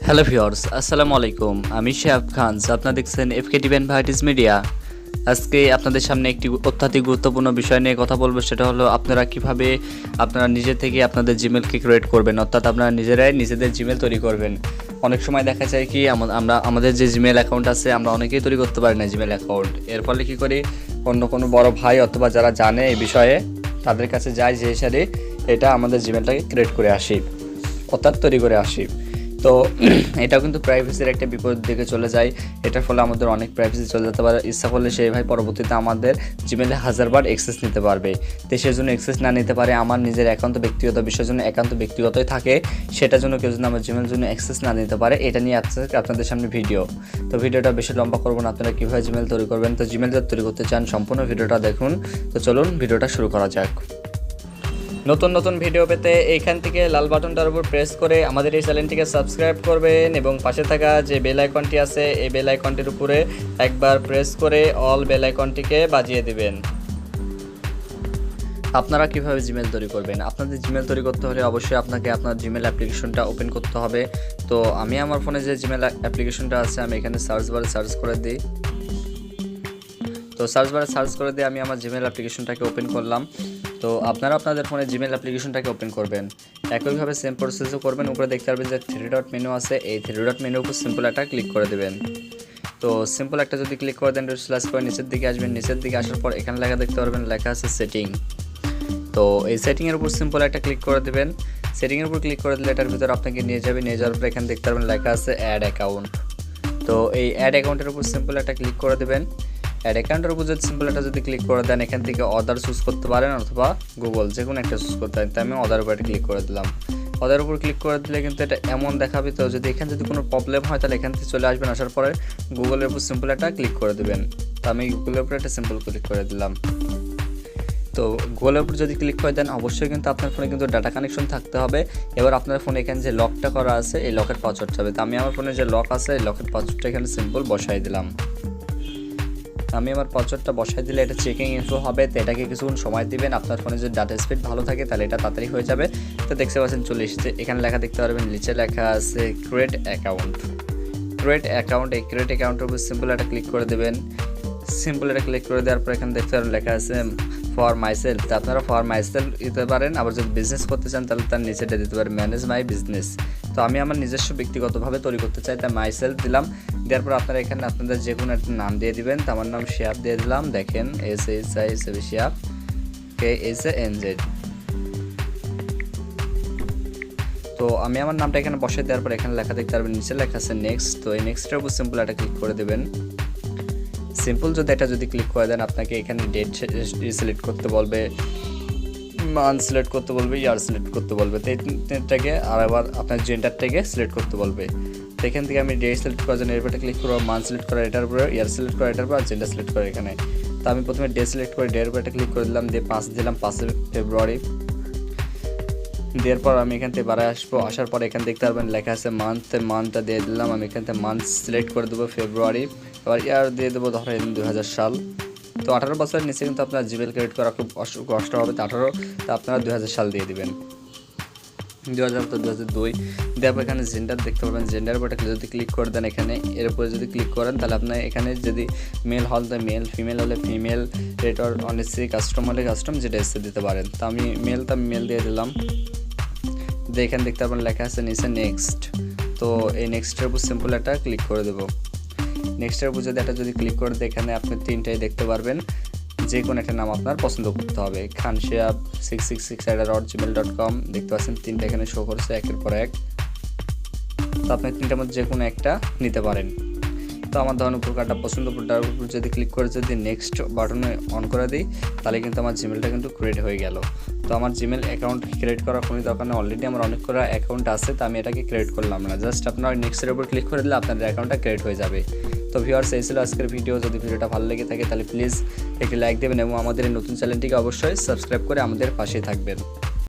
Hello viewers, আসসালামু আলাইকুম। আমি শেহাব খান। আপনারা দেখছেন এফকে টিভি এন্ড ভারাইটিজ মিডিয়া। আজকে আপনাদের সামনে একটি অত্যধিক গুরুত্বপূর্ণ বিষয় নিয়ে কথা বলবো। সেটা হলো আপনারা কিভাবে আপনারা নিজে থেকে আপনাদের জিমেলকে ক্রিয়েট করবেন, অর্থাৎ আপনারা নিজেরাই নিজেদের জিমেল তৈরি করবেন। অনেক সময় দেখা যায় কি আমরা আমাদের যে জিমেল অ্যাকাউন্ট আছে আমরা অনেকেই তৈরি করতে পারি না জিমেল অ্যাকাউন্ট। এর ফলে কী করি, অন্য কোনো বড় ভাই অথবা যারা জানে এই বিষয়ে তাদের কাছে যাই, যে সাথে এটা আমাদের জিমেলটাকে ক্রিয়েট করে আসি, অর্থাৎ তৈরি করে আসি। তো এটাও কিন্তু প্রাইভেসির একটা বিপরীত দিকে চলে যায়। এটার ফলে আমাদের অনেক প্রাইভেসি চলে যেতে পারে। ইচ্ছা করলে সেই ভাই পরবর্তীতে আমাদের জিমেলে 1000 বার অ্যাক্সেস নিতে পারবে। তো সেই জন্য অ্যাক্সেস না নিতে পারে, আমার নিজের একান্ত ব্যক্তিগত বিষয়ের জন্য একান্ত ব্যক্তিগতই থাকে, সেটার জন্য কেউ যদি আমার জিমেলের জন্য অ্যাক্সেস না নিতে পারে, এটা নিয়ে আপনাদের সামনে ভিডিও। তো ভিডিওটা বেশি লম্বা করবো না, আপনারা কীভাবে জিমেল তৈরি করবেন। তো জিমেল যদি তৈরি করতে চান সম্পূর্ণ ভিডিওটা দেখুন। তো চলুন ভিডিওটা শুরু করা যাক। নতুন ভিডিও পেতে এইখান থেকে লাল বাটনটার উপর প্রেস করে আমাদের এই চ্যানেলটিকে সাবস্ক্রাইব করবেন এবং পাশে থাকা যে বেল আইকনটি আছে এই বেল আইকনটির উপরে একবার প্রেস করে অল বেল আইকনটিকে বাজিয়ে দিবেন। আপনারা কিভাবে জিমেল তৈরি করবেন? আপনাদের জিমেল তৈরি করতে হলে অবশ্যই আপনাকে আপনার জিমেল অ্যাপ্লিকেশনটা ওপেন করতে হবে। তো আমি আমার ফোনে যে জিমেল অ্যাপ্লিকেশনটা আছে আমি এখানে সার্চ বারে সার্চ করে দিই। তো সার্চ বারে সার্চ করে দিয়ে আমি আমার জিমেল অ্যাপ্লিকেশনটাকে ওপেন করলাম। তো আপনারা আপনাদের ফোনে জিমেল অ্যাপ্লিকেশনটাকে ওপেন করবেন, একইভাবে সেম প্রসেসও করবেন। উপরে দেখতে পারবেন যে 3 ডট মেনু আছে, এই 3 ডট মেনুর উপর সিম্পল একটা ক্লিক করে দেবেন। তো সিম্পল একটা যদি ক্লিক করে দেন স্ল্যাশ করে নিচের দিকে আসবেন। নিচের দিকে আসার পর এখানে লেখা দেখতে পারবেন, লেখা আছে সেটিং। তো এই সেটিংয়ের উপর সিম্পল একটা ক্লিক করে দেবেন। সেটিংয়ের উপর ক্লিক করে দিলে এটার ভিতরে আপনাকে নিয়ে যাবে। নিয়ে যাওয়ার পর এখানে দেখতে পারবেন লেখা আছে অ্যাড অ্যাকাউন্ট। তো এই অ্যাড অ্যাকাউন্টের উপর সিম্পল একটা ক্লিক করে দেবেন। অ্যাড অ্যাকাউন্টের উপর যদি সিম্পল একটা যদি ক্লিক করে দেন, এখান থেকে অদার চুজ করতে পারেন অথবা গুগল, যে কোনো একটা চুজ করতে পারেন। তাই আমি অদার উপর একটা ক্লিক করে দিলাম। অদার উপর ক্লিক করে দিলে কিন্তু এটা এমন দেখাবে। তো যদি এখানে যদি কোনো প্রবলেম হয় তাহলে এখান থেকে চলে আসবেন। আসার পরে গুগলের উপর সিম্পল একটা ক্লিক করে দেবেন। তো আমি গুগলের উপর একটা সিম্পল ক্লিক করে দিলাম। তো গুগলের উপর যদি ক্লিক করে দেন অবশ্যই কিন্তু আপনার ফোনে কিন্তু ডাটা কানেকশন থাকতে হবে। এবার আপনার ফোনে এখানে যে লকটা করা আছে এই লকের পাসওয়ার্ডটা হবে। তো আমি আমার ফোনে যে লক আছে এই লকের পাসওয়ার্ডটা এখানে সিম্পল বসাই দিলাম। আমি আমার পাসওয়ার্ডটা বসাই দিলে এটা চেকিং ইনফো হবে। তো এটাকে কিছুক্ষণ সময় দিবেন। আপনার ফোনে যদি ডাটা স্পিড ভালো থাকে তাহলে এটা তাড়াতাড়ি হয়ে যাবে। তো দেখতে পাচ্ছেন চলে এসেছে। এখানে লেখা দেখতে পারবেন, নিচে লেখা আছে ক্রিয়েট অ্যাকাউন্ট। ক্রিয়েট অ্যাকাউন্ট, এই ক্রিয়েট অ্যাকাউন্টের উপর সিম্পল একটা ক্লিক করে দেবেন। সিম্পল একটা ক্লিক করে দেওয়ার পর এখানে দেখতে পারবেন লেখা আছে ফর মাইসেলফ। তো আপনারা ফর মাইসেলফ দিতে পারেন, আবার যদি বিজনেস করতে চান তাহলে তার নিচেটা দিতে পারেন ম্যানেজ মাই বিজনেস। তো আমি আমার নিজস্ব ব্যক্তিগতভাবে তৈরি করতে চাই, তাই মাইসেলফ দিলাম। দেওয়ার পর আপনারা এখানে আপনাদের যে কোনো একটা নাম দিয়ে দিবেন। তো আমার নাম শেহাব দিয়ে দিলাম। দেখেন SHI শেহাব, KSANZ। তো আমি আমার নামটা এখানে বসাই দেওয়ার পর এখানে লেখা দেখতে পারবেন, নিচে লেখা আছে নেক্সট। তো এই নেক্সটের উপর সিম্পল একটা ক্লিক করে দেবেন। সিম্পল যদি এটা যদি ক্লিক করে দেন আপনাকে এখানে ডেট সিলেক্ট করতে বলবে, মান্থ সিলেক্ট করতে বলবে, ইয়ার সিলেক্ট করতে বলবে। তো এই তিনটাকে আর আবার আপনার জেন্ডারটাকে সিলেক্ট করতে বলবে। তো এখান থেকে আমি ডেট সিলেক্ট করার জন্য এর উপরে ক্লিক করবো, মান্থ সিলেক্ট করা এটার উপরে, ইয়ার সিলেক্ট করা এটার উপর, আর জেন্ডার সিলেক্ট করা এখানে। তো আমি প্রথমে ডে সিলেক্ট করে ডের উপরে একটা ক্লিক করে দিলাম, দিয়ে 5 দিলাম, 5 ফেব্রুয়ারি। দেওয়ার পর আমি এখান থেকে বাড়ায় আসবো। আসার পর এখানে দেখতে পারবেন লেখা আছে মান্থটা দিয়ে দিলাম। আমি এখান থেকে মান্থ সিলেক্ট করে দেবো ফেব্রুয়ারি। এবার ইয়ার দিয়ে দেবো ধরেন 2000 সাল। তো 18 বছরের নিচে কিন্তু আপনার জিমেল ক্রিয়েট করা খুব কষ্ট হবে। তো 18, তো আপনারা 2000 সাল দিয়ে দেবেন। 2000 তো 2002। দেওয়ার পর এখানে জেন্ডার দেখতে পাবেন, জেন্ডারের উপরে যদি ক্লিক করে দেন এখানে এর উপরে যদি ক্লিক করেন তাহলে আপনার এখানে যদি মেল হল তো মেল, ফিমেল হলে ফিমেল, রেট অর অনেসি, কাস্টম হলে কাস্টম, যেটা এসে দিতে পারেন। তো আমি মেল দিয়ে দিলাম। এখানে দেখতে পাবেন লেখা আছে নিচে নেক্সট। তো এই নেক্সটের উপর সিম্পল একটা ক্লিক করে দেবো। নেক্সটের উপর যদি একটা যদি ক্লিক করে দেয় এখানে আপনি তিনটাই দেখতে পারবেন, যে কোনো একটা নাম আপনার পছন্দ করতে হবে। khanshiab666@gmail.com দেখতে পাচ্ছেন তিনটা এখানে শো করছে একের পর এক। তো আপনি তিনটার মধ্যে যে কোনো একটা নিতে পারেন। তো আমার ধরুন উপকারটা পছন্দ, উপরটার উপর যদি ক্লিক করে যদি নেক্সট বাটনে অন করে দিই তাহলে কিন্তু আমার জিমেলটা কিন্তু ক্রিয়েট হয়ে গেল। তো আমার জিমেল অ্যাকাউন্ট ক্রিয়েট করার কোনো দরকার নেই, অলরেডি আমার অনেক করা অ্যাকাউন্ট আছে। তো আমি এটাকে ক্রিয়েট করলাম না, জাস্ট আপনার নেক্সটের উপর ক্লিক করে দিলে আপনাদের অ্যাকাউন্টটা ক্রিয়েট হয়ে যাবে। তো ভিউয়ার্স, এই ছিল আজকের ভিডিও। যদি ভিডিওটা ভালো লেগে থাকে তাহলে প্লিজ একটি লাইক দেবেন এবং আমাদের এই নতুন চ্যানেলটিকে অবশ্যই সাবস্ক্রাইব করে আমাদের পাশে থাকবেন।